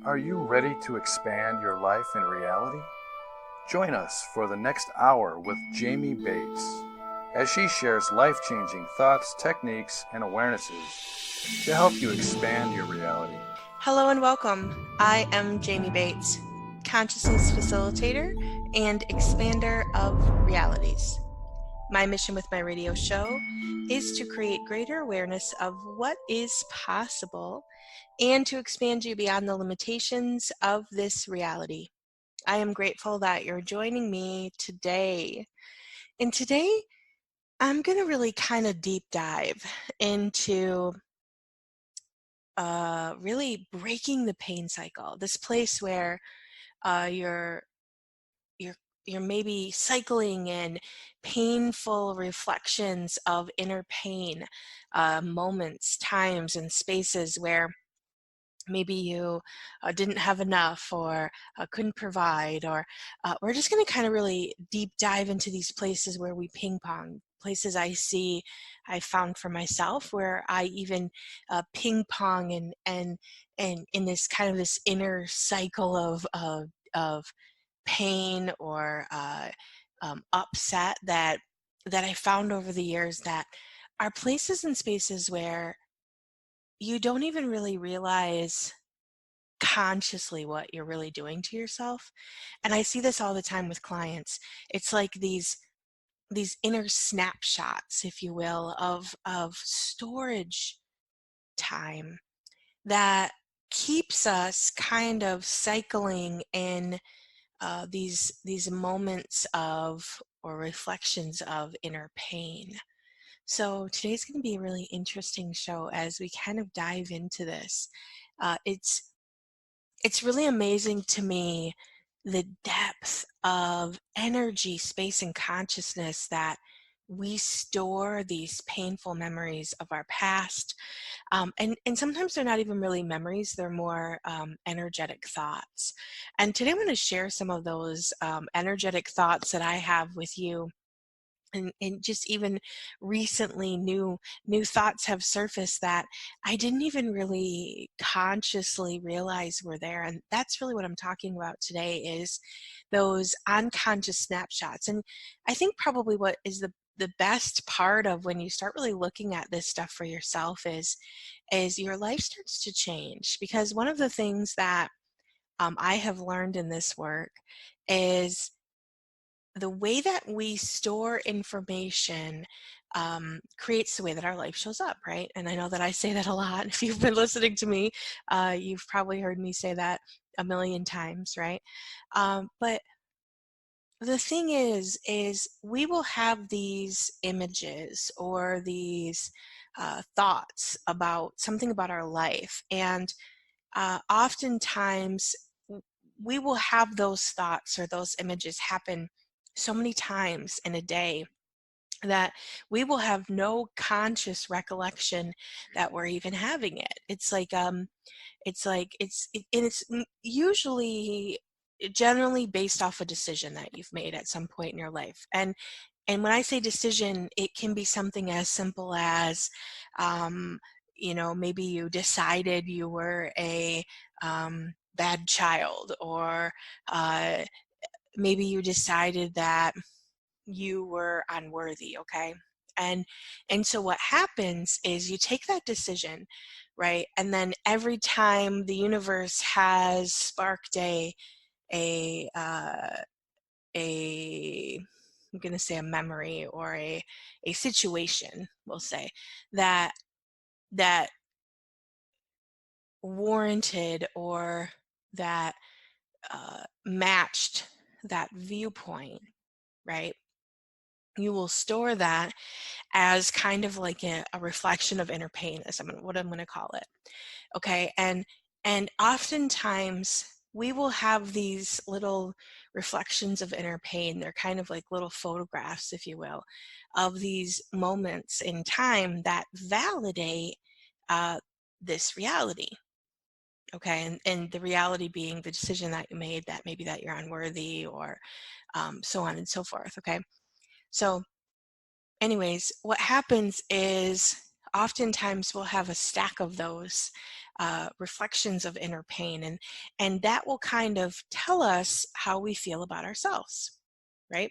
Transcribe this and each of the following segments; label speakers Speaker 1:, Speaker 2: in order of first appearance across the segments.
Speaker 1: Are you ready to expand your life and reality? Join us for the next hour with Jamie Bates as she shares life changing thoughts, techniques, and awarenesses to help you expand your reality.
Speaker 2: Hello and welcome. I am Jamie Bates, consciousness facilitator and expander of realities. My mission with my radio show is to create greater awareness of what is possible and to expand you beyond the limitations of this reality. I am grateful that you're joining me today. And today, I'm going to really kind of deep dive into really breaking the pain cycle. This place where uh, you're you're you're maybe cycling in painful reflections of inner pain, moments, times, and spaces where maybe you didn't have enough or couldn't provide, or we're just going to kind of really deep dive into these places where we ping pong. Places I found for myself where I even ping pong and in this kind of this inner cycle of pain or upset that I found over the years, that are places and spaces where you don't even really realize consciously what you're really doing to yourself. And I see this all the time with clients. It's like these inner snapshots, if you will, of storage time that keeps us kind of cycling in these moments of or reflections of inner pain. So today's going to be a really interesting show as we kind of dive into this. It's really amazing to me the depth of energy, space, and consciousness that we store these painful memories of our past. And sometimes they're not even really memories, they're more energetic thoughts. And today I'm going to share some of those energetic thoughts that I have with you. And just even recently, new thoughts have surfaced that I didn't even really consciously realize were there. And that's really what I'm talking about today, is those unconscious snapshots. And I think probably what is the best part of when you start really looking at this stuff for yourself is your life starts to change. Because one of the things that I have learned in this work is the way that we store information creates the way that our life shows up, right? And I know that I say that a lot. If you've been listening to me, you've probably heard me say that a million times, right? But the thing is we will have these images or these thoughts about something about our life, and oftentimes we will have those thoughts or those images happen so many times in a day that we will have no conscious recollection that we're even having it. It's usually generally based off a decision that you've made at some point in your life. And when I say decision, it can be something as simple as um, maybe you decided you were a bad child, or uh, maybe you decided that you were unworthy, okay? And so what happens is you take that decision, right? And then every time the universe has sparked a uh, a I'm going to say a memory or a situation, we'll say, that that warranted or that matched that viewpoint, right? You will store that as kind of like a reflection of inner pain, is what I'm going to call it. Okay, and oftentimes we will have these little reflections of inner pain. They're kind of like little photographs, if you will, of these moments in time that validate uh, this reality. Okay, and the reality being the decision that you made, that maybe that you're unworthy, or so on and so forth. Okay, so anyways, what happens is oftentimes we'll have a stack of those reflections of inner pain, and that will kind of tell us how we feel about ourselves, right?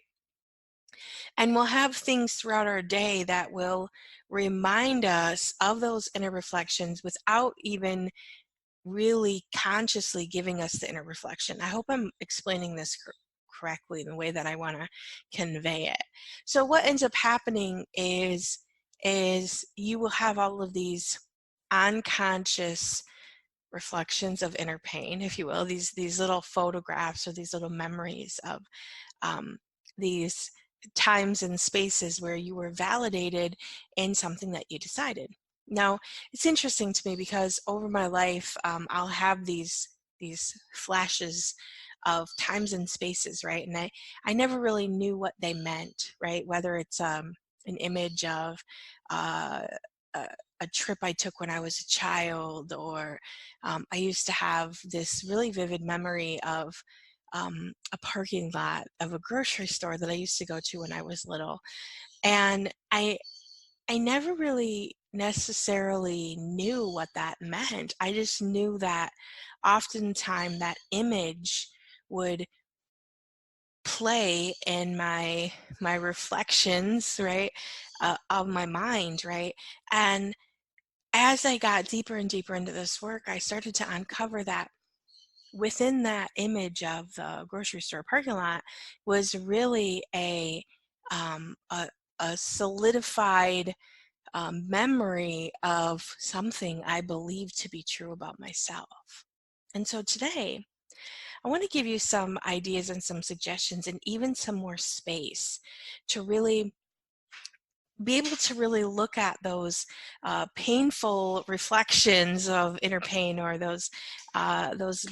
Speaker 2: And we'll have things throughout our day that will remind us of those inner reflections without even really consciously giving us the inner reflection. I hope I'm explaining this correctly in the way that I want to convey it. So what ends up happening is you will have all of these unconscious reflections of inner pain, if you will, these little photographs or these little memories of um, these times and spaces where you were validated in something that you decided. Now, it's interesting to me because over my life, I'll have these flashes of times and spaces, right? And I never really knew what they meant, right? Whether it's an image of uh, a, a trip I took when I was a child, or I used to have this really vivid memory of a parking lot of a grocery store that I used to go to when I was little. And I never really necessarily knew what that meant. I just knew that oftentimes that image would play in my reflections, right, of my mind, right? And as I got deeper and deeper into this work, I started to uncover that within that image of the grocery store parking lot was really um, a, a solidified memory of something I believe to be true about myself. And so today, I want to give you some ideas and some suggestions and even some more space to really be able to really look at those painful reflections of inner pain, or those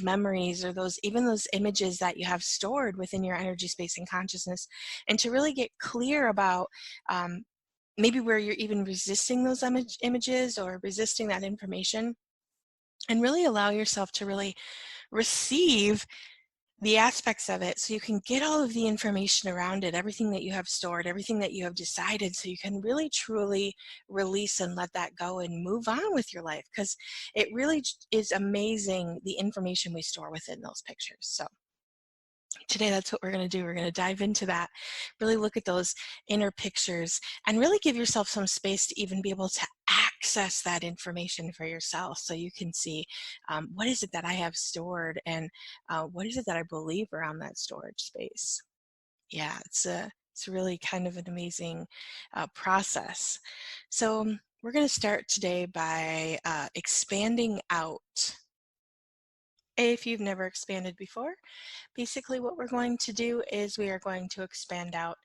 Speaker 2: memories, or those even those images that you have stored within your energy space and consciousness, and to really get clear about maybe where you're even resisting those images or resisting that information, and really allow yourself to really receive the aspects of it so you can get all of the information around it, everything that you have stored, everything that you have decided, so you can really truly release and let that go and move on with your life, because it really is amazing the information we store within those pictures. So today that's what we're going to do. We're going to dive into that, really look at those inner pictures, and really give yourself some space to even be able to access that information for yourself, so you can see what is it that I have stored, and what is it that I believe around that storage space. Yeah, it's really kind of an amazing process. So we're going to start today by expanding out. If you've never expanded before, basically what we're going to do is we are going to expand out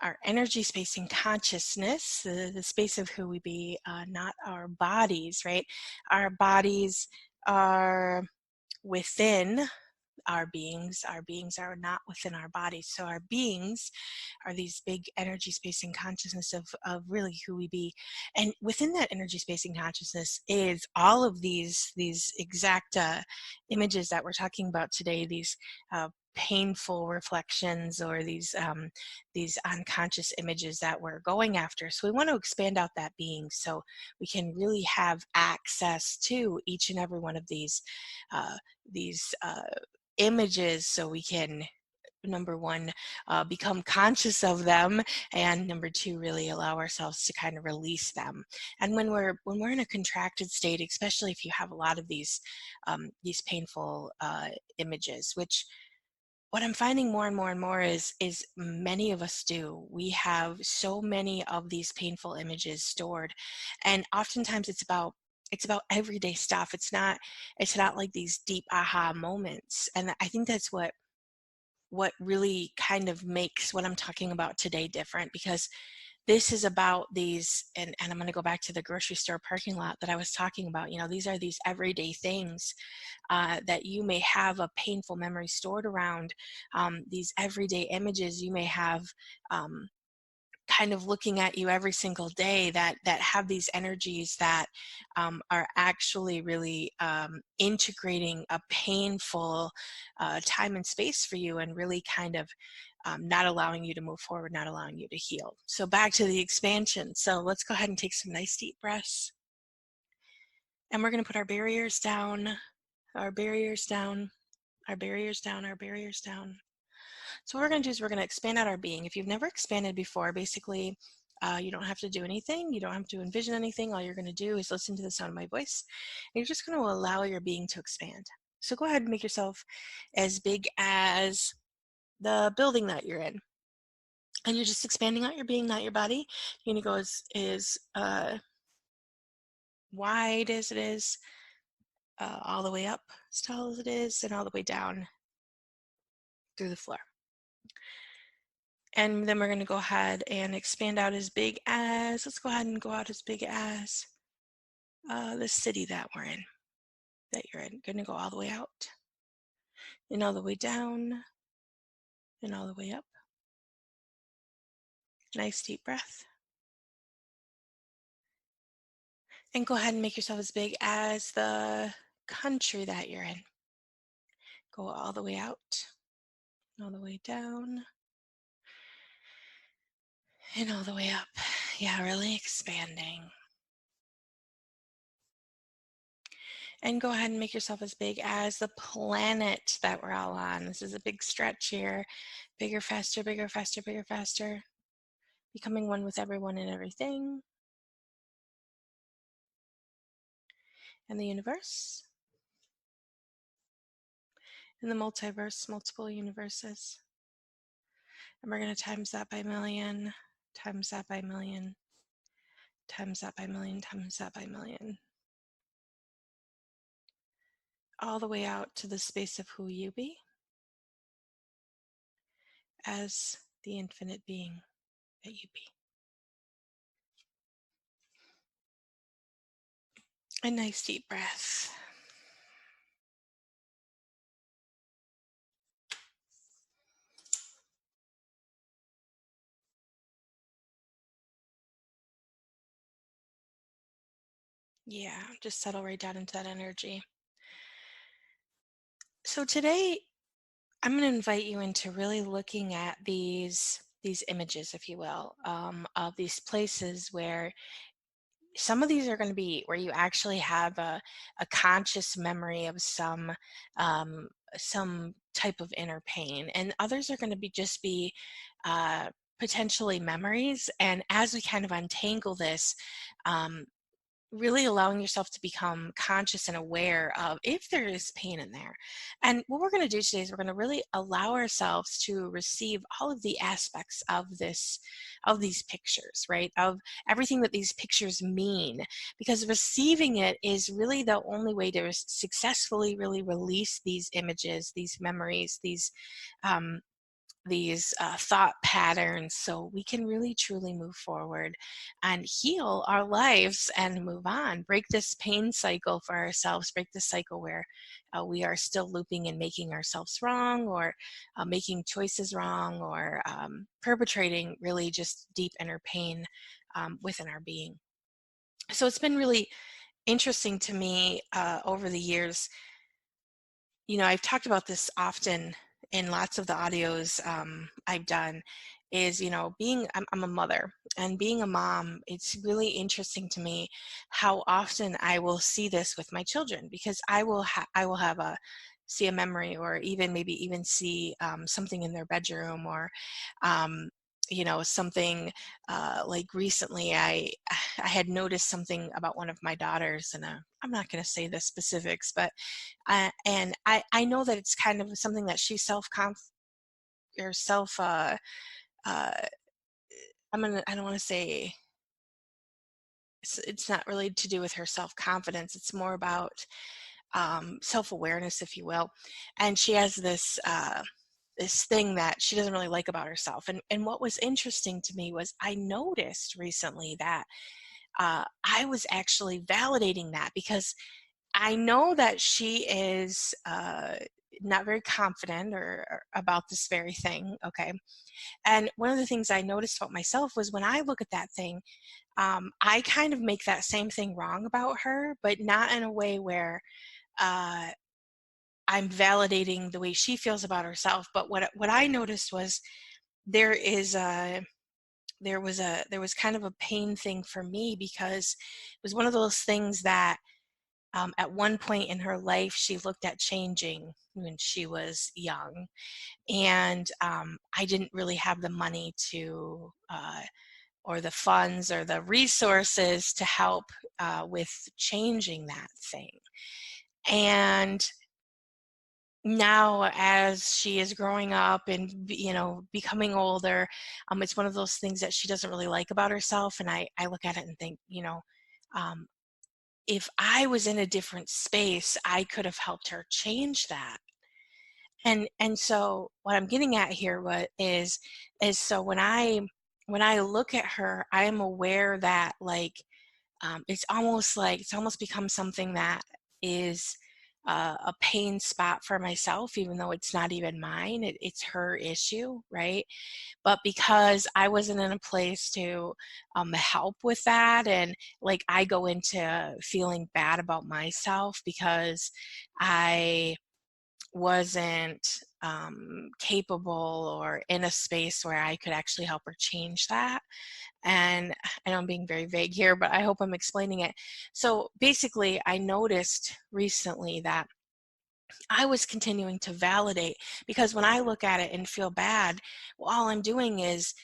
Speaker 2: our energy space and consciousness, the space of who we be, not our bodies, right? Our bodies are within our beings. Our beings are not within our bodies. So our beings are these big energy space and consciousness of really who we be. And within that energy space and consciousness is all of these exact images that we're talking about today, these painful reflections, or these unconscious images that we're going after. So we want to expand out that being so we can really have access to each and every one of these images, so we can, number one, become conscious of them, and number two, really allow ourselves to kind of release them. And when we're in a contracted state, especially if you have a lot of these painful images, which what I'm finding more and more and more is many of us do. We have so many of these painful images stored, and oftentimes it's about everyday stuff. It's not like these deep aha moments, and I think that's what really kind of makes what I'm talking about today different, because this is about these, and I'm going to go back to the grocery store parking lot that I was talking about. These are these everyday things that you may have a painful memory stored around, these everyday images you may have kind of looking at you every single day, that have these energies that are actually really integrating a painful time and space for you, and really kind of not allowing you to move forward, not allowing you to heal. So back to the expansion. So let's go ahead and take some nice deep breaths. And we're going to put our barriers down, our barriers down, our barriers down, our barriers down. So what we're going to do is we're going to expand out our being. If you've never expanded before, basically, you don't have to do anything. You don't have to envision anything. All you're going to do is listen to the sound of my voice. And you're just going to allow your being to expand. So go ahead and make yourself as big as the building that you're in. And you're just expanding out your being, not your body. You're going to go as wide as it is, all the way up as tall as it is, and all the way down through the floor. And then we're going to go ahead and expand out as big as, let's go ahead and go out as big as the city that we're in, that you're in. Going to go all the way out and all the way down and all the way up. Nice deep breath. And go ahead and make yourself as big as the country that you're in. Go all the way out, all the way down, and all the way up. Yeah, really expanding. And go ahead and make yourself as big as the planet that we're all on. This is a big stretch here. Bigger, faster, bigger, faster, bigger, faster. Becoming one with everyone and everything. And the universe. And the multiverse, multiple universes. And we're going to times that by a million, times that by a million, times that by a million, times that by a million. All the way out to the space of who you be as the infinite being that you be. A nice deep breath. Yeah, just settle right down into that energy. So today, I'm going to invite you into really looking at these images, if you will, of these places where some of these are going to be where you actually have a conscious memory of um, some type of inner pain, and others are going to be just be potentially memories. And as we kind of untangle this, um, really allowing yourself to become conscious and aware of if there is pain in there. And what we're going to do today is we're going to really allow ourselves to receive all of the aspects of these pictures, right? Of everything that these pictures mean, because receiving it is really the only way to successfully really release these images, these memories, um, these thought patterns, so we can really truly move forward and heal our lives and move on, break this pain cycle for ourselves, break the cycle where we are still looping and making ourselves wrong, or making choices wrong, or perpetrating really just deep inner pain within our being. So it's been really interesting to me over the years. I've talked about this often in lots of the audios I've done, is, I'm a mother, and being a mom, it's really interesting to me how often I will see this with my children, because I will have see a memory, or even maybe even see something in their bedroom, or um, something like recently I had noticed something about one of my daughters, and I'm not going to say the specifics, but and I know that it's kind of something that she or self uh, I don't want to say it's not really to do with her self-confidence. It's more about self-awareness, if you will. And she has this thing that she doesn't really like about herself. And what was interesting to me was I noticed recently that I was actually validating that, because I know that she is not very confident or about this very thing. Okay. And one of the things I noticed about myself was when I look at that thing, I kind of make that same thing wrong about her, but not in a way where uh, I'm validating the way she feels about herself. But what I noticed was there is a there was kind of a pain thing for me, because it was one of those things that at one point in her life, she looked at changing when she was young. And I didn't really have the money to, or the funds or the resources to help with changing that thing. And now as she is growing up and becoming older, it's one of those things that she doesn't really like about herself. And I look at it and think, um, if I was in a different space, I could have helped her change that. And so what I'm getting at here is so when I look at her, I am aware that, like, it's almost become something that is a pain spot for myself, even though it's not even mine. It's her issue, right? But because I wasn't in a place to help with that, and like I go into feeling bad about myself because I wasn't capable or in a space where I could actually help her change that. And I know I'm being very vague here, but I hope I'm explaining it. So basically, I noticed recently that I was continuing to validate, because when I look at it and feel bad, well, all I'm doing is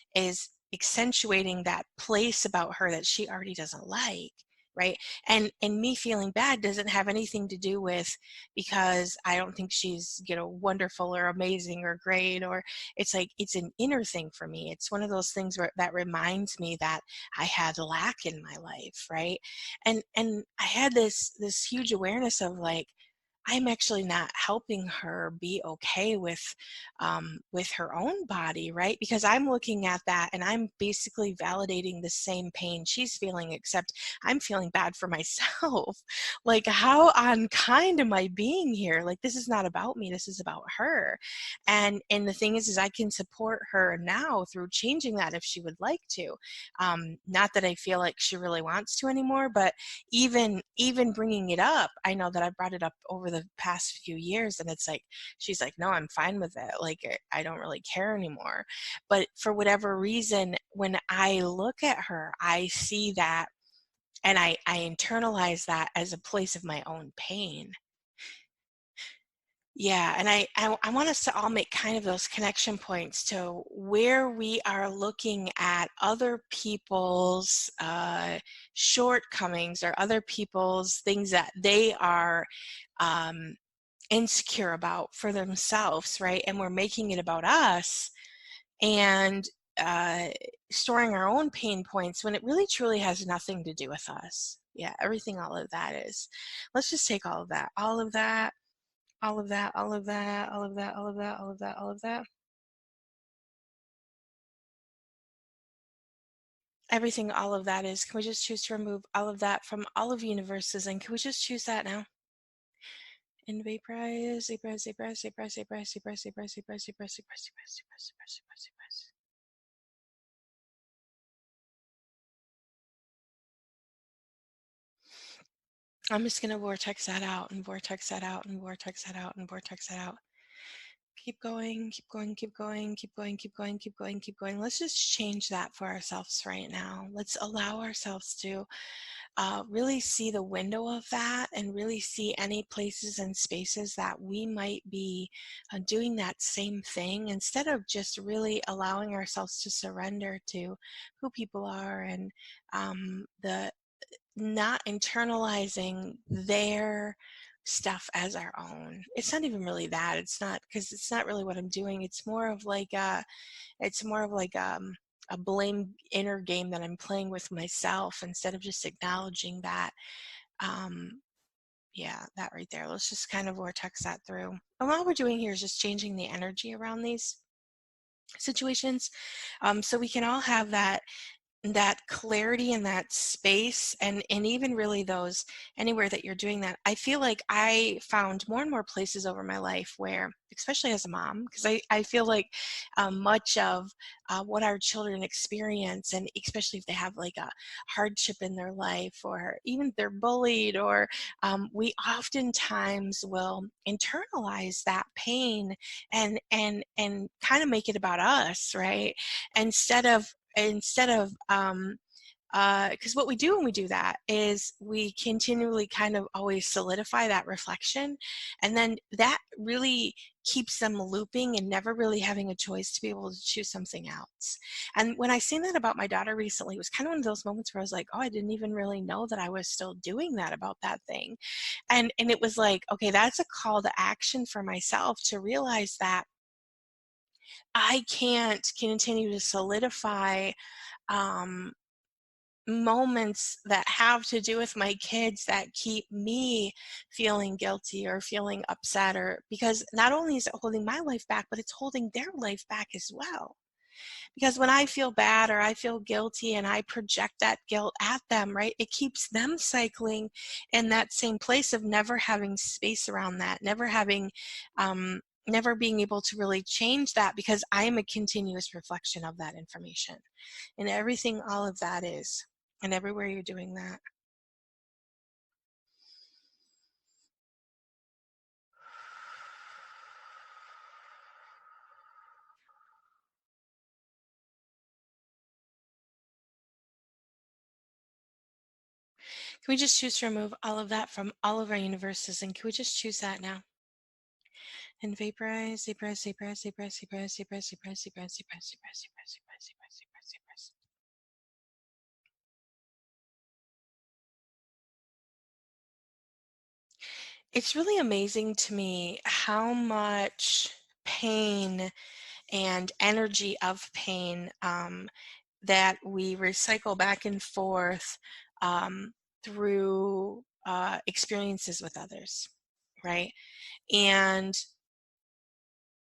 Speaker 2: accentuating that place about her that she already doesn't like, right? And me feeling bad doesn't have anything to do with because I don't think she's, wonderful or amazing or great, or it's like it's an inner thing for me. It's one of those things that reminds me that I had lack in my life, right? And I had this huge awareness of, like, I'm actually not helping her be okay with her own body, right? Because I'm looking at that and I'm basically validating the same pain she's feeling, except I'm feeling bad for myself. Like, how unkind am I being here? Like, this is not about me. This is about her. And the thing is I can support her now through changing that if she would like to. Not that I feel like she really wants to anymore, but even bringing it up, I know that I brought it up over the past few years, and it's like she's like, no, I'm fine with it, like I don't really care anymore. But for whatever reason, when I look at her, I see that, and I internalize that as a place of my own pain. Yeah, and I want us to all make kind of those connection points to where we are looking at other people's shortcomings, or other people's things that they are um, insecure about for themselves, right? And we're making it about us, and uh, storing our own pain points when it really truly has nothing to do with us. Yeah, everything, all of that is. Let's just take all of that, all of that, all of that, all of that, all of that, all of that, all of that, all of that. Everything, all of that is. Can we just choose to remove all of that from all of universes? And can we just choose that now? And vaporize, vaporize, vaporize, vaporize, vaporize, vaporize, vaporize, vaporize, vaporize, vaporize, vaporize, vaporize, vaporize, vaporize. I'm just gonna vortex that out and vortex that out and vortex that out and vortex that out. Keep going, keep going, keep going, keep going, keep going, keep going, keep going. Let's just change that for ourselves right now. Let's allow ourselves to really see the window of that, and really see any places and spaces that we might be doing that same thing, instead of just really allowing ourselves to surrender to who people are, and the not internalizing their stuff as our own. It's not even really that. It's not, because it's not really what I'm doing. It's more of like a blame inner game that I'm playing with myself, instead of just acknowledging that. Um, yeah, that right there. Let's just kind of vortex that through. And all we're doing here is just changing the energy around these situations, so we can all have that clarity and that space, and even really those, anywhere that you're doing that. I feel like I found more and more places over my life where, especially as a mom, because I feel like much of what our children experience, and especially if they have like a hardship in their life, or even if they're bullied, or we oftentimes will internalize that pain, and kind of make it about us, right? Instead of Because what we do when we do that is we continually kind of always solidify that reflection, and then that really keeps them looping and never really having a choice to be able to choose something else. And when I seen that about my daughter recently, it was kind of one of those moments where I was like, oh, I didn't even really know that I was still doing that about that thing. And it was like, okay, that's a call to action for myself to realize that I can't continue to solidify um, moments that have to do with my kids that keep me feeling guilty or feeling upset, or because not only is it holding my life back, but it's holding their life back as well. Because when I feel bad or I feel guilty and I project that guilt at them, right, it keeps them cycling in that same place of never having space around that, never having, never being able to really change that, because I am a continuous reflection of that information and everything all of that is, and everywhere you're doing that. Can we just choose to remove all of that from all of our universes? And can we just choose that now? And vaporize, vaporize, vaporize, vaporize, vaporize, vaporize, vaporize, vaporize, vaporize, vaporize, vaporize, vaporize, vaporize, vaporize, vaporize. It's really amazing to me how much pain and energy of pain, that we recycle back and forth, through experiences with others, right? And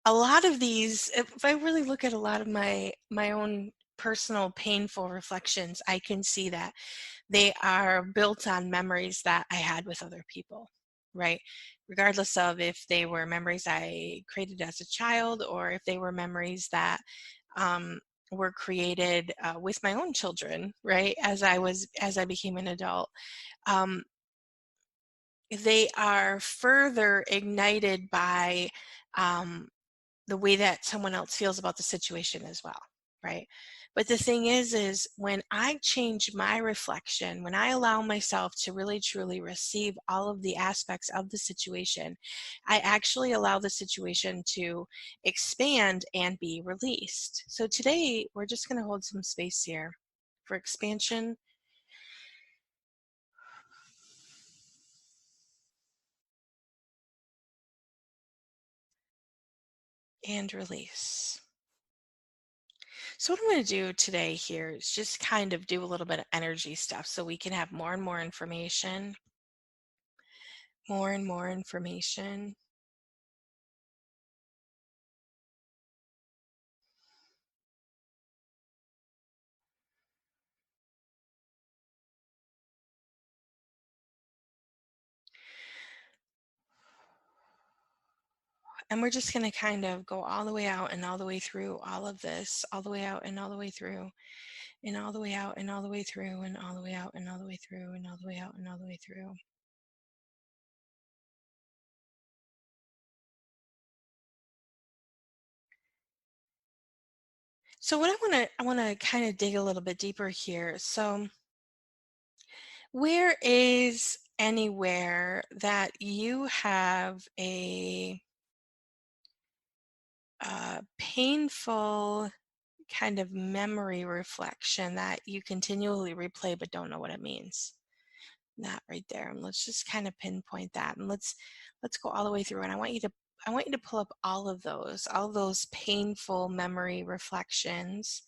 Speaker 2: a lot of these, if I really look at a lot of my own personal painful reflections, I can see that they are built on memories that I had with other people, right? Regardless of if they were memories I created as a child or if they were memories that um, were created with my own children, right? As I became an adult, um, they are further ignited by um, the way that someone else feels about the situation as well, right? But the thing is when I change my reflection, when I allow myself to really truly receive all of the aspects of the situation, I actually allow the situation to expand and be released. So today we're just going to hold some space here for expansion and release. So what I'm going to do today here is just kind of do a little bit of energy stuff so we can have more and more information, more and more information. And we're just going to kind of go all the way out and all the way through all of this, all the way out and all the way through, and all the way out and all the way through, and all the way out and all the way through, and all the way out and all the way through. So what I want to kind of dig a little bit deeper here. So where is anywhere that you have a painful kind of memory reflection that you continually replay but don't know what it means? That right there. And let's just kind of pinpoint that, and let's go all the way through. And I want you to pull up all those painful memory reflections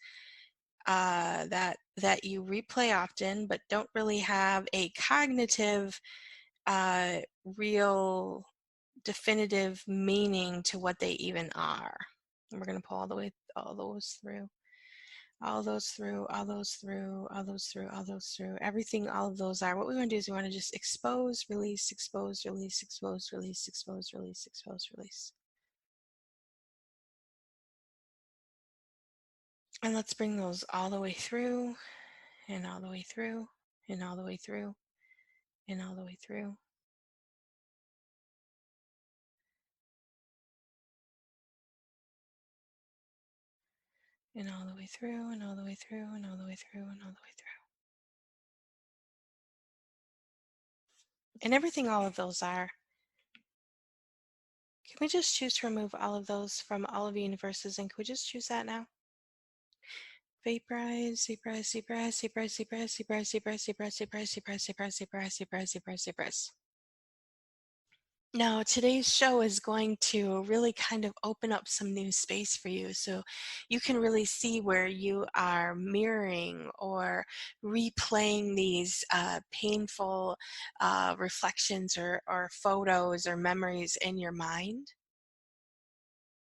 Speaker 2: that you replay often but don't really have a cognitive uh, real definitive meaning to what they even are. And we're going to pull all those through, all those through, all those through, all those through, all those through, everything, all of those are. What we want to do is we want to just expose, release, expose, release, expose, release, expose, release, expose, release. And let's bring those all the way through, and all the way through, and all the way through, and all the way through. And all the way through, and all the way through, and all the way through, and all the way through. and everything all of those are. Can we just choose to remove all of those from all of the universes? And can we just choose that now? Vaporize, vaporize, vaporize, vaporize, vaporize, vaporize, vaporize, vaporize, vaporize, vaporize, vaporize, vaporize, vaporize, vaporize, vaporize. Now, today's show is going to really kind of open up some new space for you so you can really see where you are mirroring or replaying these painful reflections or photos or memories in your mind.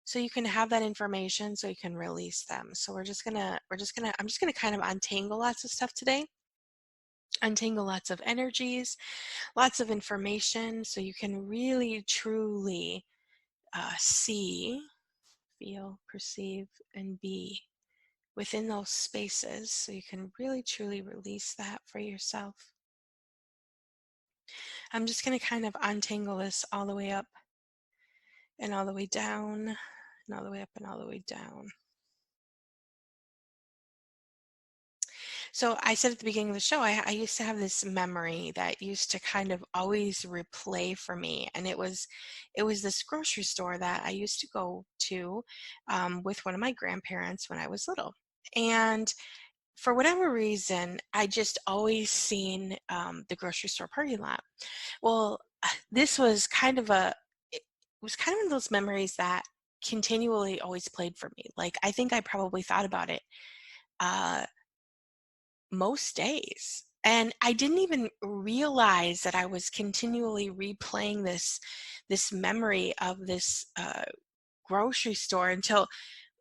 Speaker 2: So you can have that information so you can release them. So I'm just gonna kind of untangle lots of stuff today, untangle lots of energies, lots of information so you can really truly see, feel, perceive, and be within those spaces so you can really truly release that for yourself. I'm just going to kind of untangle this all the way up and all the way down and all the way up and all the way down. So I said at the beginning of the show, I used to have this memory that used to kind of always replay for me, and it was this grocery store that I used to go to with one of my grandparents when I was little, and for whatever reason, I just always seen the grocery store parking lot. Well, this was kind of it was kind of one of those memories that continually always played for me. Like I think I probably thought about it. Uh, most days. And I didn't even realize that I was continually replaying this memory of this grocery store until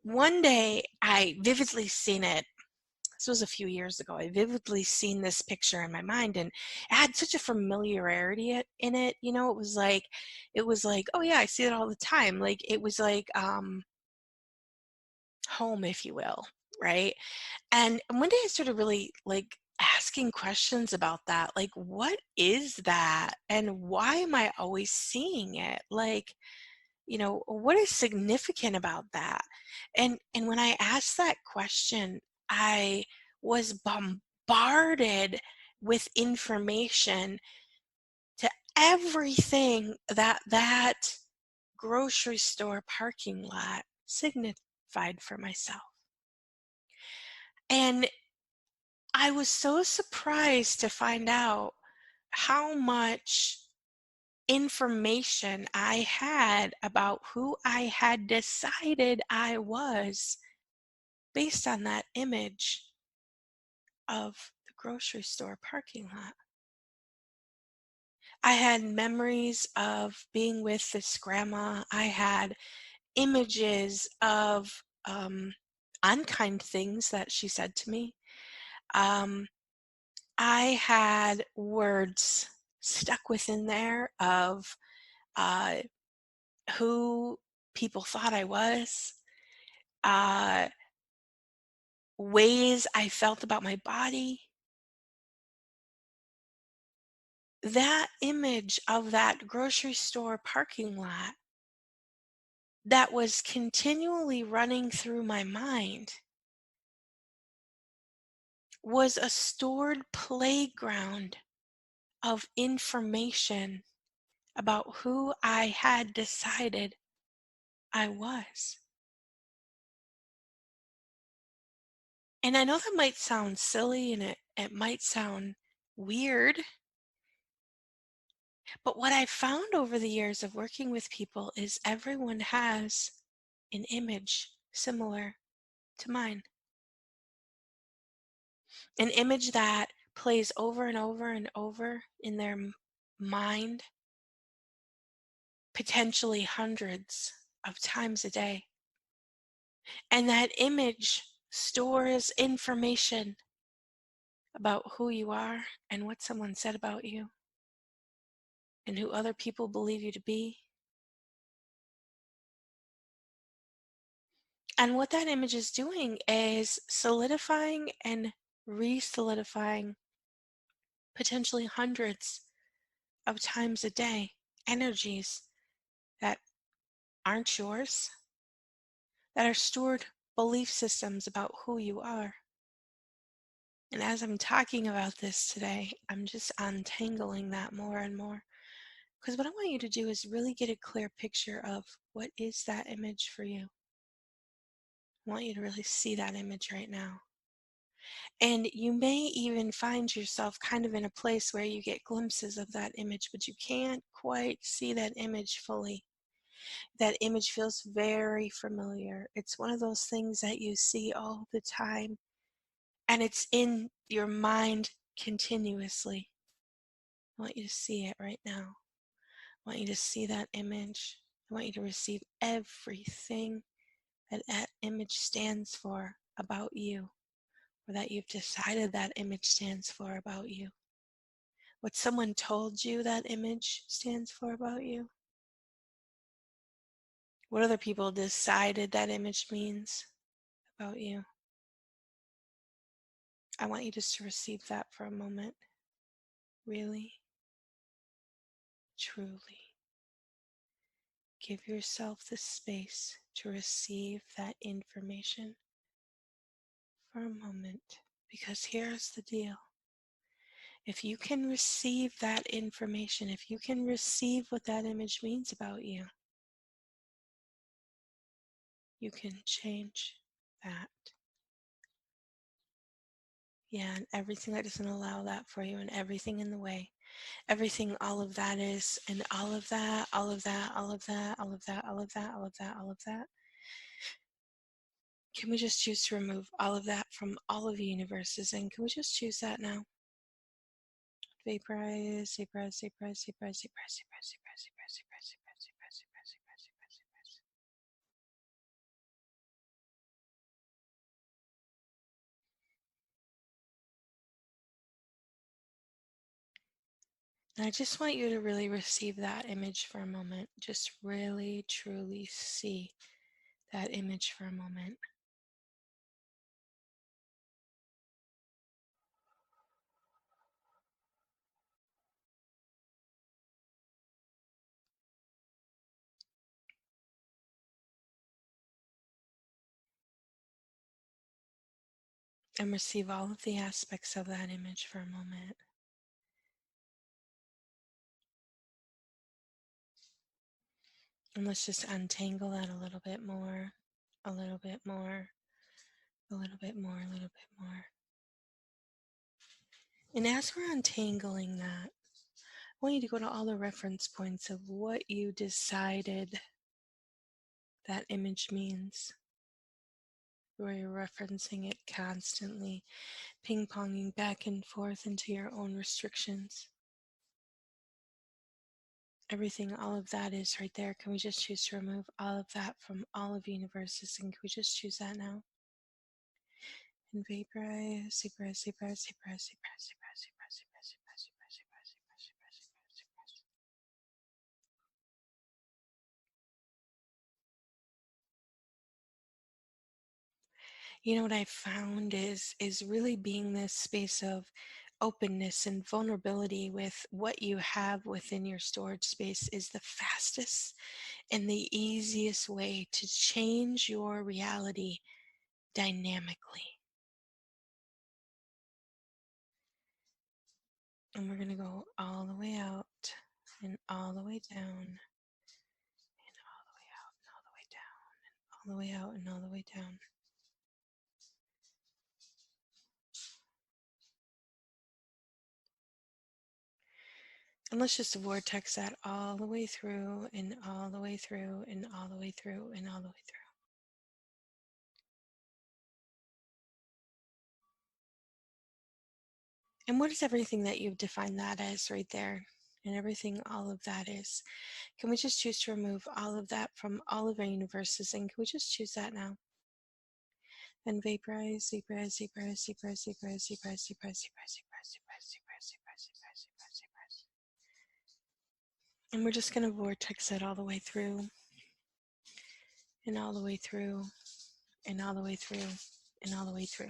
Speaker 2: one day I vividly seen it. This was a few years ago. I vividly seen this picture in my mind, and it had such a familiarity in it. You know, it was like, oh yeah, I see it all the time. Like it was like home, if you will, right? And one day I started really like asking questions about that. Like, what is that? And why am I always seeing it? Like, what is significant about that? And when I asked that question, I was bombarded with information to everything that grocery store parking lot signified for myself. And I was so surprised to find out how much information I had about who I had decided I was based on that image of the grocery store parking lot. I had memories of being with this grandma. I had images of unkind things that she said to me. Um, I had words stuck within there of uh, who people thought I was, uh, ways I felt about my body. That image of that grocery store parking lot that was continually running through my mind was a stored playground of information about who I had decided I was. And I know that might sound silly and it might sound weird, but what I've found over the years of working with people is everyone has an image similar to mine. An image that plays over and over and over in their mind, potentially hundreds of times a day. And that image stores information about who you are and what someone said about you and who other people believe you to be. And what that image is doing is solidifying and re-solidifying potentially hundreds of times a day energies that aren't yours, that are stored belief systems about who you are. And as I'm talking about this today, I'm just untangling that more and more. Because what I want you to do is really get a clear picture of what is that image for you. I want you to really see that image right now. And you may even find yourself kind of in a place where you get glimpses of that image, but you can't quite see that image fully. That image feels very familiar. It's one of those things that you see all the time, and it's in your mind continuously. I want you to see it right now. I want you to see that image. I want you to receive everything that that image stands for about you, or that you've decided that image stands for about you. What someone told you that image stands for about you. What other people decided that image means about you. I want you just to receive that for a moment. Really, truly. Give yourself the space to receive that information for a moment. Because here's the deal. If you can receive that information, if you can receive what that image means about you, you can change that. Yeah, and everything that doesn't allow that for you, and everything in the way, everything, all of that is, and all of that, all of that, all of that, all of that, all of that, all of that, all of that. Can we just choose to remove all of that from all of the universes? And can we just choose that now? Vaporize, vaporize, vaporize, vaporize, vaporize, vaporize, vaporize, vaporize, vaporize, vaporize, vaporize, vaporize, vaporize, vaporize, vaporize. And I just want you to really receive that image for a moment. Just really, truly see that image for a moment. And receive all of the aspects of that image for a moment. And let's just untangle that a little bit more, a little bit more, a little bit more, a little bit more. And as we're untangling that, I want you to go to all the reference points of what you decided that image means, where you're referencing it constantly, ping-ponging back and forth into your own restrictions. Everything, all of that is right there. Can we just choose to remove all of that from all of universes? And can we just choose that now? And vaporize, vaporize, vaporize, vaporize, vaporize, vaporize, vaporize, vaporize, vaporize, vaporize, vaporize, vaporize, vaporize, vaporize. You know what I found is really being this space of openness and vulnerability with what you have within your storage space is the fastest and the easiest way to change your reality dynamically. And we're going to go all the way out and all the way down and all the way out and all the way down and all the way out and all the way down. And let's just vortex that all the way through and all the way through and all the way through and all the way through. And what is everything that you've defined that as right there? And everything, all of that is. Can we just choose to remove all of that from all of our universes? And can we just choose that now? And vaporize, vaporize, vaporize, vaporize, vaporize, vaporize, vaporize, vaporize, vaporize, vaporize, vaporize, vaporize, vaporize, vaporize, vaporize. And we're just going to vortex it all the way through and all the way through and all the way through and all the way through.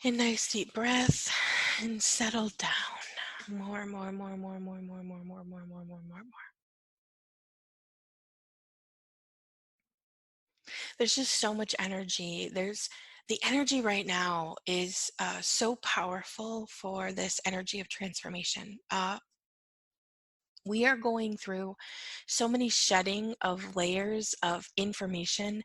Speaker 2: A nice deep breath and settle down. More, more, more, more, more, more, more, more, more, more, more, more, more. There's just so much energy. There's the energy right now is so powerful for this energy of transformation. We are going through so many shedding of layers of information,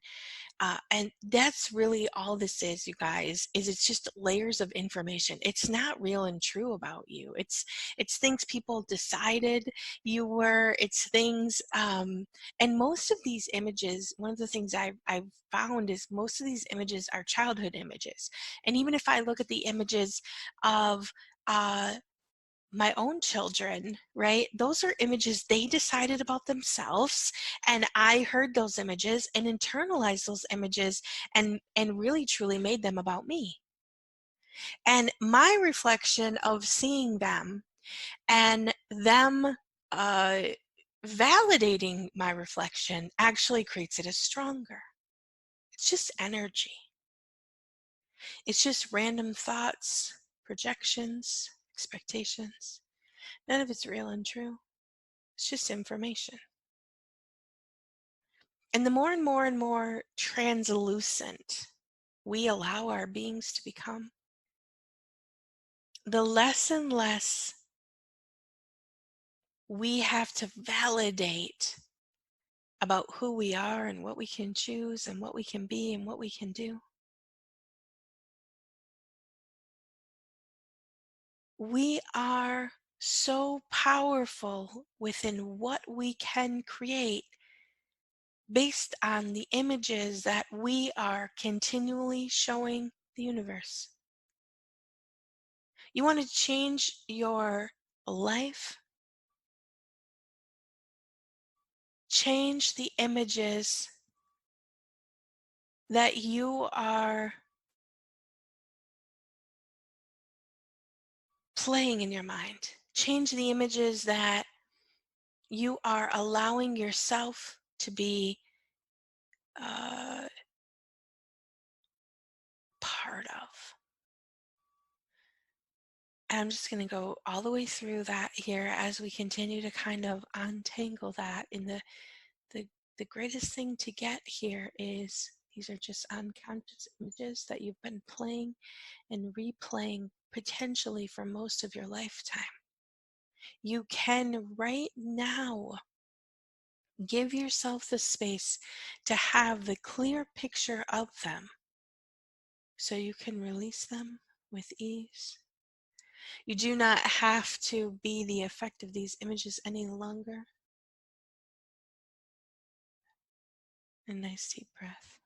Speaker 2: and that's really all this is, you guys, is it's just layers of information. It's not real and true about you. It's things people decided you were. It's things, and most of these images, one of the things I've found is most of these images are childhood images. And even if I look at the images of my own children, right? Those are images they decided about themselves, and I heard those images and internalized those images and really truly made them about me. And my reflection of seeing them and them uh, validating my reflection actually creates it as stronger. It's just energy. It's just random thoughts, projections, expectations. None of it's real and true. It's just information. And the more and more and more translucent we allow our beings to become, the less and less we have to validate about who we are and what we can choose and what we can be and what we can do. We are so powerful within what we can create based on the images that we are continually showing the universe. You want to change your life? Change the images that you are playing in your mind. Change the images that you are allowing yourself to be uh, part of. And I'm just going to go all the way through that here as we continue to kind of untangle that. In the the greatest thing to get here is these are just unconscious images that you've been playing and replaying potentially for most of your lifetime. You can right now give yourself the space to have the clear picture of them so you can release them with ease. You do not have to be the effect of these images any longer. A nice deep breath.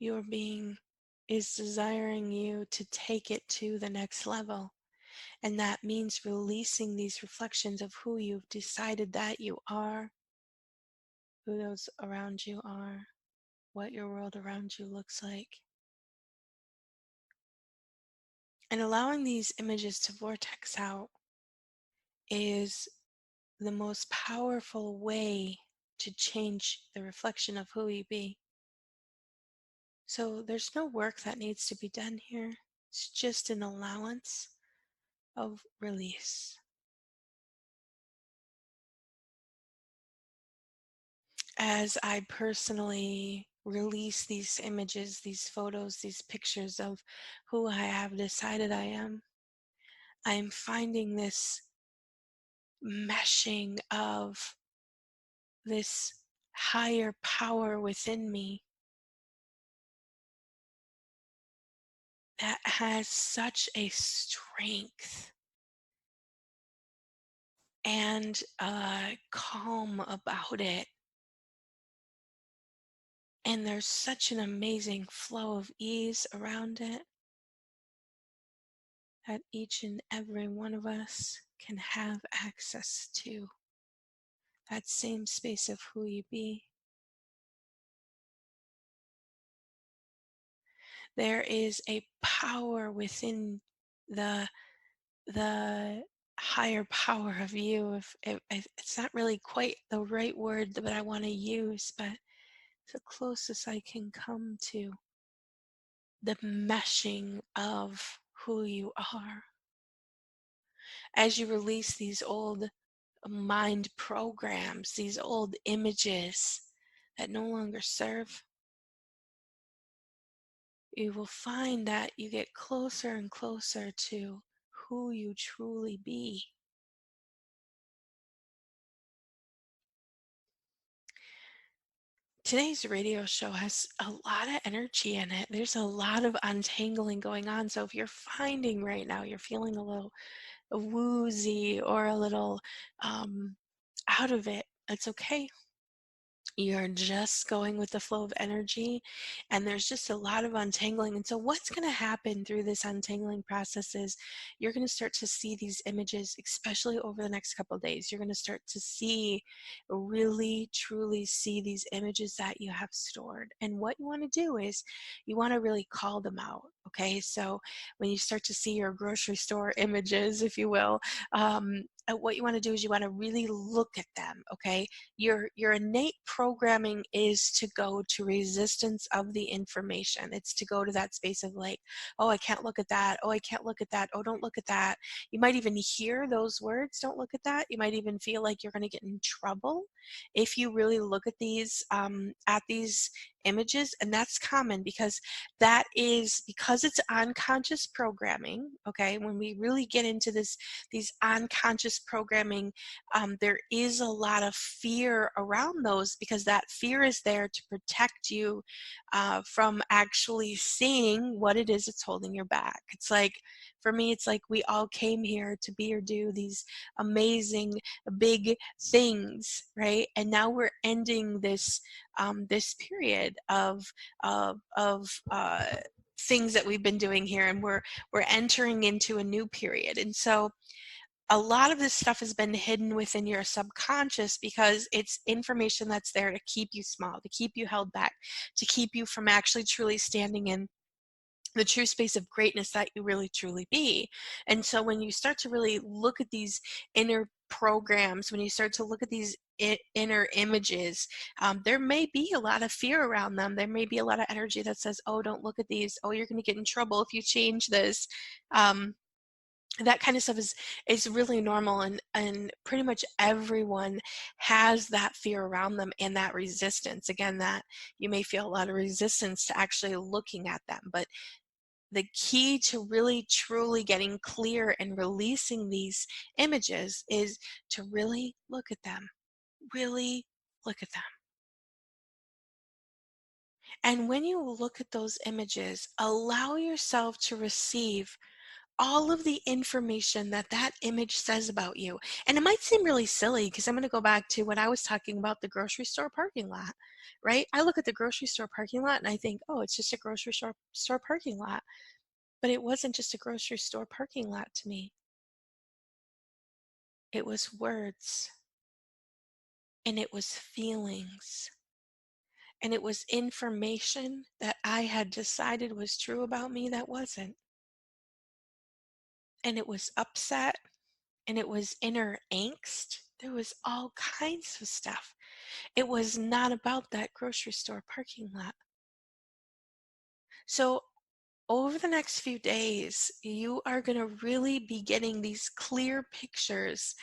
Speaker 2: Your being is desiring you to take it to the next level. And that means releasing these reflections of who you've decided that you are, who those around you are, what your world around you looks like. And allowing these images to vortex out is the most powerful way to change the reflection of who you be. So there's no work that needs to be done here. It's just an allowance of release. As I personally release these images, these photos, these pictures of who I have decided I'm finding this meshing of this higher power within me that has such a strength and calm about it. And there's such an amazing flow of ease around it that each and every one of us can have access to that same space of who you be. There is a power within the the higher power of you. If it's not really quite the right word that I want to use, but the closest I can come to the meshing of who you are. As you release these old mind programs, these old images that no longer serve, you will find that you get closer and closer to who you truly be. Today's radio show has a lot of energy in it. There's a lot of untangling going on. So if you're finding right now you're feeling a little woozy or a little um, out of it, it's okay. You're just going with the flow of energy, and there's just a lot of untangling. And so what's going to happen through this untangling process is you're going to start to see these images, especially over the next couple of days. You're going to start to see, really truly see these images that you have stored. And what you want to do is you want to really call them out. Okay, so when you start to see your grocery store images, if you will, what you want to do is you want to really look at them. Okay, your innate programming is to go to resistance of the information. It's to go to that space of like, oh, I can't look at that. Oh, I can't look at that. Oh, don't look at that. You might even hear those words, don't look at that. You might even feel like you're going to get in trouble if you really look at these images. And that's common because that is because it's unconscious programming. Okay, when we really get into these unconscious programming, there is a lot of fear around those because that fear is there to protect you from actually seeing what it is that's holding you back. It's like, for me, it's like we all came here to be or do these amazing big things, right? And now we're ending this period of things that we've been doing here, and we're entering into a new period. And so a lot of this stuff has been hidden within your subconscious because it's information that's there to keep you small, to keep you held back, to keep you from actually truly standing in the true space of greatness that you really truly be. And so when you start to really look at these inner programs, when you start to look at these inner images, there may be a lot of fear around them. There may be a lot of energy that says, oh, don't look at these. Oh, you're going to get in trouble if you change this. That kind of stuff is really normal, and pretty much everyone has that fear around them and that resistance. Again, that you may feel a lot of resistance to actually looking at them, but the key to really truly getting clear and releasing these images is to really look at them. Really look at them. And when you look at those images, allow yourself to receive all of the information that that image says about you. And it might seem really silly because I'm going to go back to when I was talking about the grocery store parking lot, right? I look at the grocery store parking lot and I think, oh, it's just a grocery store parking lot. But it wasn't just a grocery store parking lot to me. It was words, and it was feelings, and it was information that I had decided was true about me that wasn't. And it was upset, and it was inner angst. There was all kinds of stuff. It was not about that grocery store parking lot. So over the next few days, you are going to really be getting these clear pictures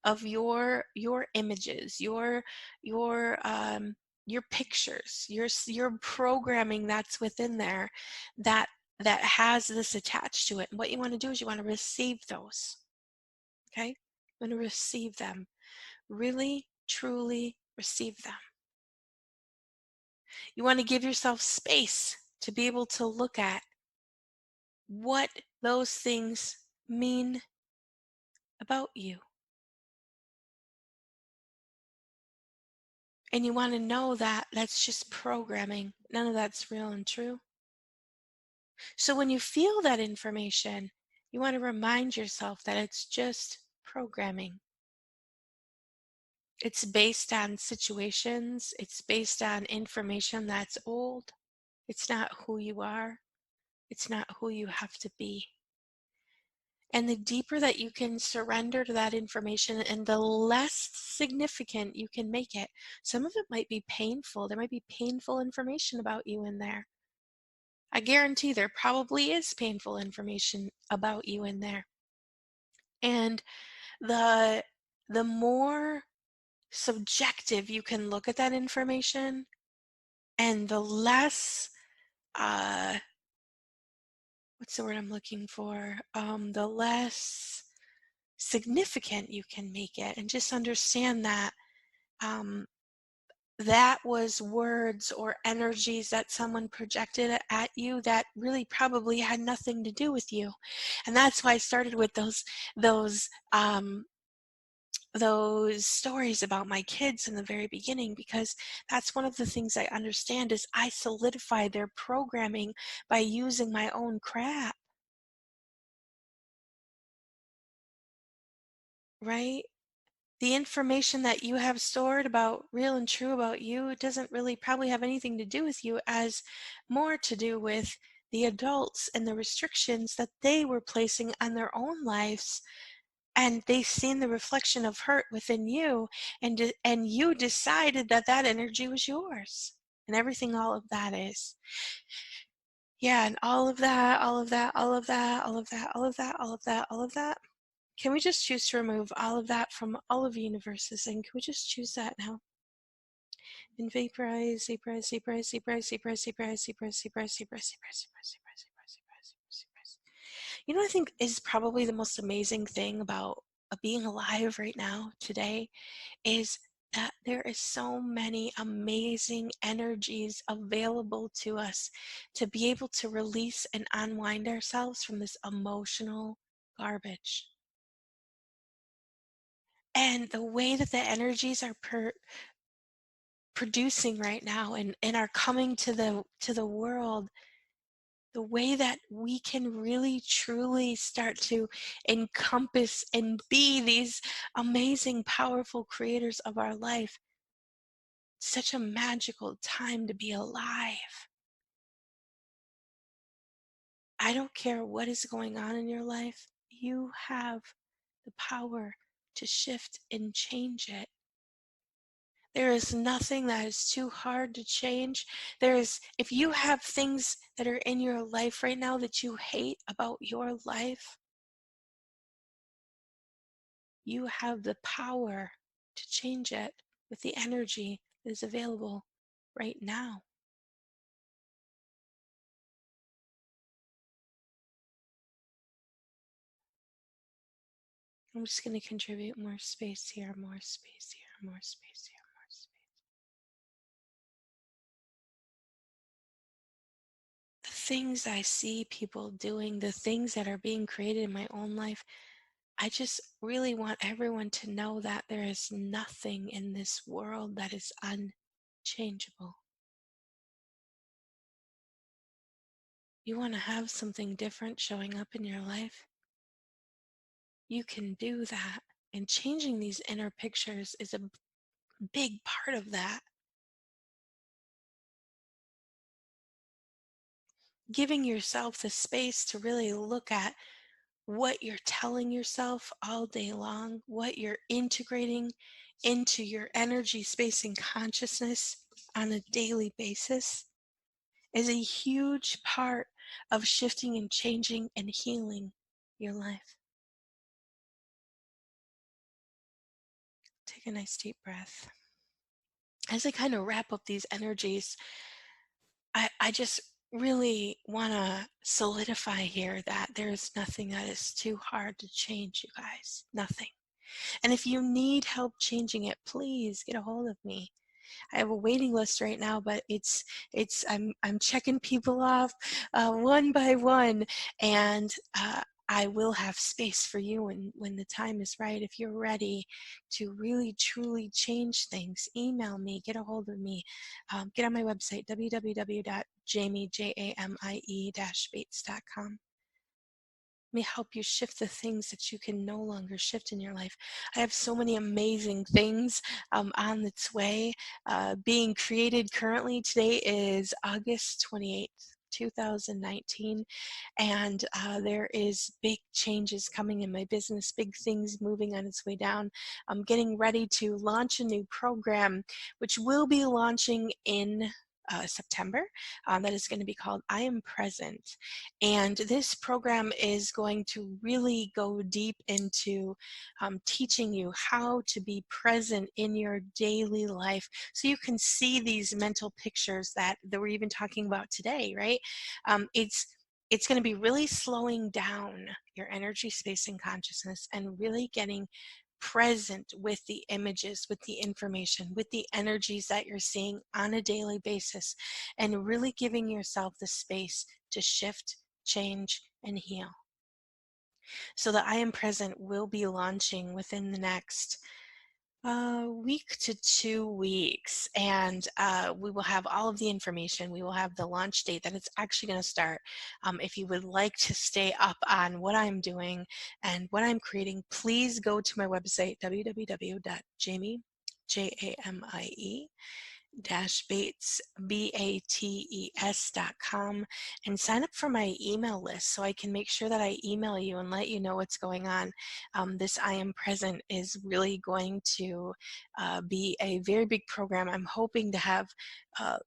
Speaker 2: of your images, your pictures, your programming that's within there that that has this attached to it. And what you want to do is you want to receive those. Okay? You want to receive them. Really, truly receive them. You want to give yourself space to be able to look at what those things mean about you. And you want to know that that's just programming. None of that's real and true. So when you feel that information, you want to remind yourself that it's just programming. It's based on situations, it's based on information that's old. It's not who you are, it's not who you have to be. And the deeper that you can surrender to that information and the less significant you can make it. Some of it might be painful. There might be painful information about you in there. I guarantee there probably is painful information about you in there. And the the more subjective you can look at that information and the less what's the word I'm looking for? The less significant you can make it, and just understand that um, that was words or energies that someone projected at you that really probably had nothing to do with you. And that's why I started with those um, those stories about my kids in the very beginning, because that's one of the things I understand is I solidify their programming by using my own crap, right? The information that you have stored about real and true about you, it doesn't really probably have anything to do with you, as more to do with the adults and the restrictions that they were placing on their own lives, and they seen the reflection of hurt within you, and you decided that that energy was yours, and everything all of that is. Yeah, and all of that, all of that, all of that, all of that, all of that, all of that, all of that. Can we just choose to remove all of that from all of universes? And can we just choose that now? And vaporize, vaporize, vaporize, vaporize, vaporize, vaporize, vaporize, vaporize, vaporize, vaporize, vaporize, vaporize, vaporize, vaporize. You know what I think is probably the most amazing thing about being alive right now today is that there is so many amazing energies available to us to be able to release and unwind ourselves from this emotional garbage. And the way that the energies are producing right now, and are coming to the world, the way that we can really truly start to encompass and be these amazing powerful creators of our life. Such a magical time to be alive. I don't care what is going on in your life, you have the power to shift and change it. There is nothing that is too hard to change. If you have things that are in your life right now that you hate about your life, you have the power to change it with the energy that is available right now. I'm just going to contribute more space here, more space here, more space here, more space. The things I see people doing, the things that are being created in my own life, I just really want everyone to know that there is nothing in this world that is unchangeable. You want to have something different showing up in your life? You can do that. And changing these inner pictures is a big part of that. Giving yourself the space to really look at what you're telling yourself all day long, what you're integrating into your energy, space, and consciousness on a daily basis is a huge part of shifting and changing and healing your life. Take a nice deep breath. As I kind of wrap up these energies, I just really want to solidify here that there's nothing that is too hard to change, you guys. Nothing. And if you need help changing it, please get a hold of me. I have a waiting list right now, but I'm checking people off one by one, and I will have space for you when the time is right. If you're ready to really truly change things, email me, get a hold of me, get on my website www.jamie-bates.com. May help you shift the things that you can no longer shift in your life. I have so many amazing things on its way being created currently. Today is August 28th, 2019, and there is big changes coming in my business, big things moving on its way down. I'm getting ready to launch a new program, which will be launching in September. That is going to be called I Am Present. And this program is going to really go deep into teaching you how to be present in your daily life so you can see these mental pictures that we're even talking about today, right? It's going to be really slowing down your energy, space, and consciousness and really getting present with the images, with the information, with the energies that you're seeing on a daily basis, and really giving yourself the space to shift, change, and heal. So the I Am Present will be launching within the next week to 2 weeks, and we will have all of the information. We will have the launch date that it's actually going to start. If you would like to stay up on what I'm doing and what I'm creating, please go to my website, www.jamie, Jamie Bates, BATES.com, and sign up for my email list so I can make sure that I email you and let you know what's going on. This I Am Present is really going to be a very big program. I'm hoping to have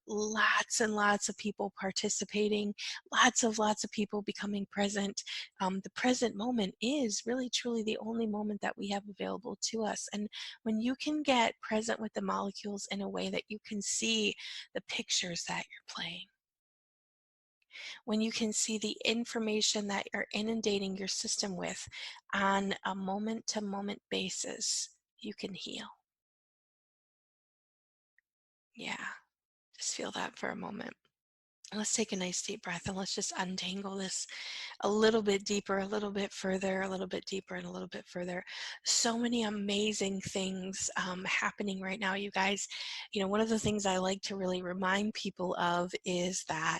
Speaker 2: lots and lots of people participating, lots of people becoming present. The present moment is really truly the only moment that we have available to us. And when you can get present with the molecules in a way that you can see the pictures that you're playing, when you can see the information that you're inundating your system with on a moment to moment basis, you can heal. Yeah, just feel that for a moment. Let's take a nice deep breath and let's just untangle this a little bit deeper, a little bit further, a little bit deeper, and a little bit further. So many amazing things happening right now, you guys. You know, one of the things I like to really remind people of is that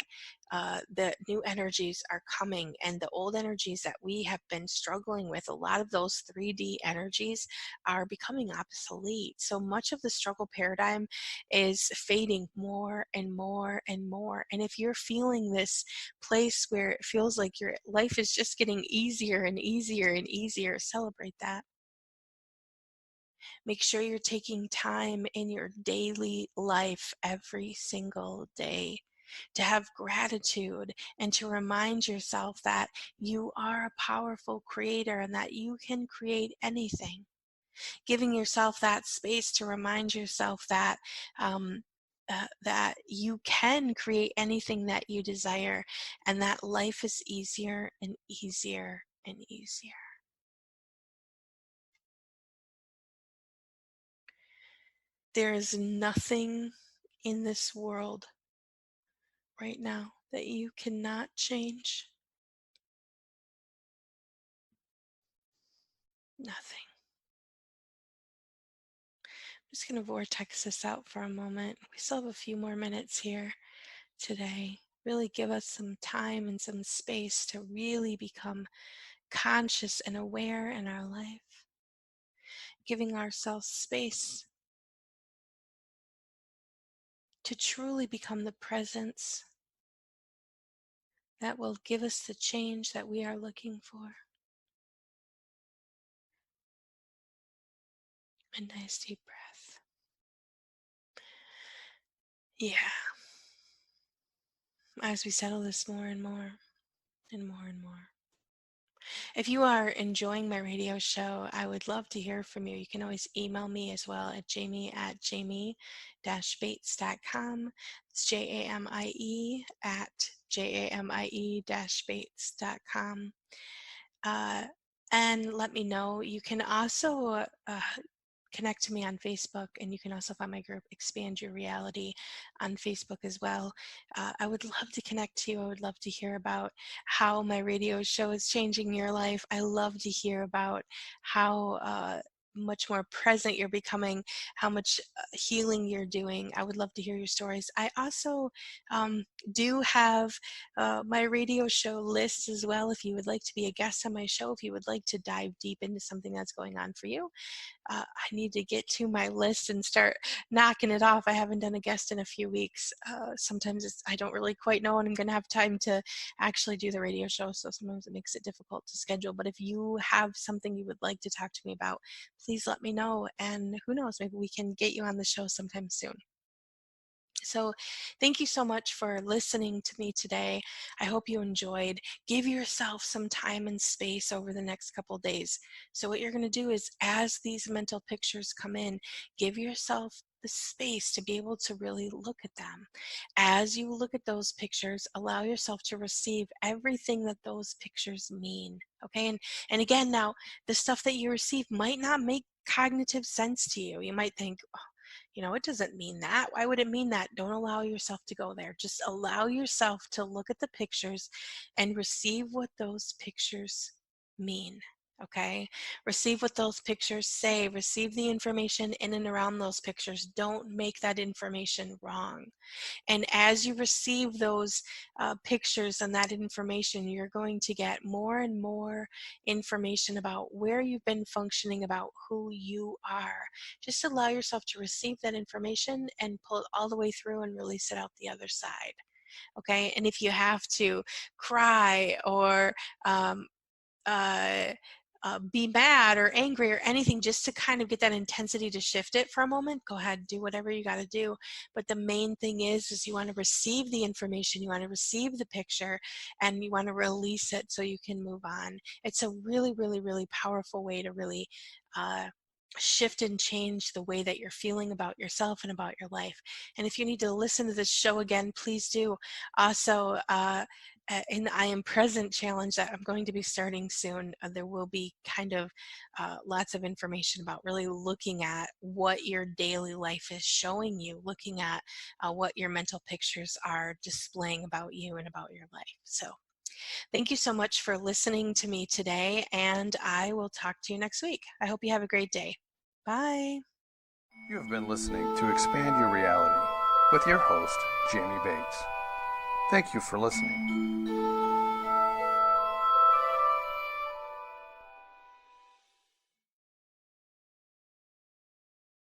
Speaker 2: the new energies are coming, and the old energies that we have been struggling with, a lot of those 3D energies are becoming obsolete. So much of the struggle paradigm is fading more and more and more. And if you're feeling this place where it feels like your life is just getting easier and easier and easier, celebrate that. Make sure you're taking time in your daily life every single day to have gratitude and to remind yourself that you are a powerful creator and that you can create anything. Giving yourself that space to remind yourself that that you can create anything that you desire, and that life is easier and easier and easier. There is nothing in this world right now that you cannot change. Nothing. I'm just going to vortex this out for a moment. We still have a few more minutes here today. Really give us some time and some space to really become conscious and aware in our life. Giving ourselves space to truly become the presence that will give us the change that we are looking for. A nice deep breath. Yeah. As we settle this more and more and more and more. If you are enjoying my radio show, I would love to hear from you. You can always email me as well at jamie@bates.com. It's JAMIE at JAMIE-bates.com. Uh, and let me know. You can also connect to me on Facebook, and you can also find my group Expand Your Reality on Facebook as well. I would love to connect to you. I would love to hear about how my radio show is changing your life. I love to hear about how much more present you're becoming, how much healing you're doing. I would love to hear your stories. I also do have my radio show list as well. If you would like to be a guest on my show, if you would like to dive deep into something that's going on for you, I need to get to my list and start knocking it off. I haven't done a guest in a few weeks. Sometimes I don't really quite know when I'm going to have time to actually do the radio show, so sometimes it makes it difficult to schedule. But if you have something you would like to talk to me about, please let me know, and who knows, maybe we can get you on the show sometime soon. So thank you so much for listening to me today. I hope you enjoyed. Give yourself some time and space over the next couple days. So what you're going to do is, as these mental pictures come in, give yourself the space to be able to really look at them. As you look at those pictures, allow yourself to receive everything that those pictures mean. Okay, and again, now the stuff that you receive might not make cognitive sense to you. You might think, it doesn't mean that. Why would it mean that? Don't allow yourself to go there. Just allow yourself to look at the pictures and receive what those pictures mean. Okay? Receive what those pictures say. Receive the information in and around those pictures. Don't make that information wrong. And as you receive those pictures and that information, you're going to get more and more information about where you've been functioning, about who you are. Just allow yourself to receive that information and pull it all the way through and release it out the other side. Okay, and if you have to cry or um, uh, be mad or angry or anything, just to kind of get that intensity to shift it for a moment, go ahead, do whatever you got to do. But the main thing is you want to receive the information, you want to receive the picture, and you want to release it so you can move on. It's a really, really, really powerful way to really shift and change the way that you're feeling about yourself and about your life. And if you need to listen to this show again, please do. Also, in the I Am Present challenge that I'm going to be starting soon, there will be kind of lots of information about really looking at what your daily life is showing you, looking at what your mental pictures are displaying about you and about your life. So thank you so much for listening to me today, and I will talk to you next week. I hope you have a great day. Bye.
Speaker 1: You have been listening to Expand Your Reality with your host, Jamie Bates. Thank you for listening.